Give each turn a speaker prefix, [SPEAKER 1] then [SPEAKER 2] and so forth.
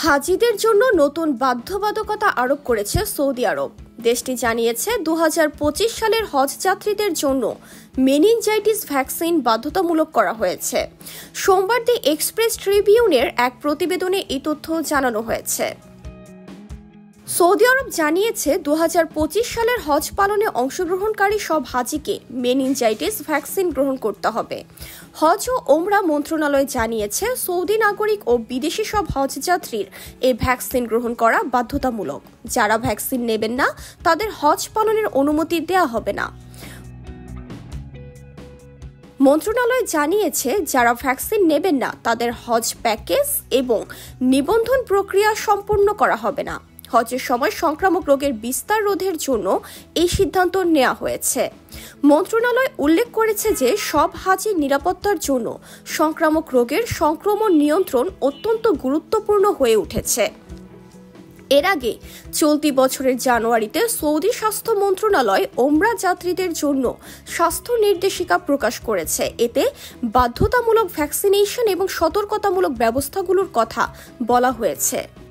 [SPEAKER 1] হাজিদের জন্য নতুন বাধ্যবাধকতা আরোপ করেছে সৌদি আরব। দেশটি জানিয়েছে 2025 সালের হজ যাত্রীদের জন্য মেনিনজাইটিস ভ্যাকসিন বাধ্যতামূলক করা হয়েছে। সোমবার দি এক্সপ্রেস ট্রিবিউনের এক প্রতিবেদনে এই তথ্য জানানো হয়েছে। সৌদি আরব জানিয়েছে 2025 সালের হজ পালনে অংশগ্রহণকারী সব হাজিকে মেনিনজাইটিস ভ্যাকসিন গ্রহণ করতে হবে। হজ ও ওমরা মন্ত্রণালয় জানিয়েছে সৌদি নাগরিক ও বিদেশি সব হজ যাত্রীর এই ভ্যাকসিন গ্রহণ করা বাধ্যতামূলক। যারা ভ্যাকসিন নেবেন না তাদের হজ পালনের অনুমতি দেওয়া হবে না। মন্ত্রণালয় জানিয়েছে যারা ভ্যাকসিন নেবেন না তাদের হজ প্যাকেজ এবং নিবন্ধন প্রক্রিয়া সম্পূর্ণ করা হবে না। হজের সময় সংক্রামক রোগের বিস্তার রোধের জন্য এই সিদ্ধান্ত নেওয়া হয়েছে। মন্ত্রণালয় উল্লেখ করেছে যে সব হাজির নিরাপত্তার জন্য সংক্রামক রোগের সংক্রমণ নিয়ন্ত্রণ অত্যন্ত গুরুত্বপূর্ণ হয়ে উঠেছে। এর আগে চলতি বছরের জানুয়ারিতে সৌদি স্বাস্থ্য মন্ত্রণালয় ওমরা যাত্রীদের জন্য স্বাস্থ্য নির্দেশিকা প্রকাশ করেছে। এতে বাধ্যতামূলক ভ্যাকসিনেশন এবং সতর্কতামূলক ব্যবস্থাগুলোর কথা বলা হয়েছে।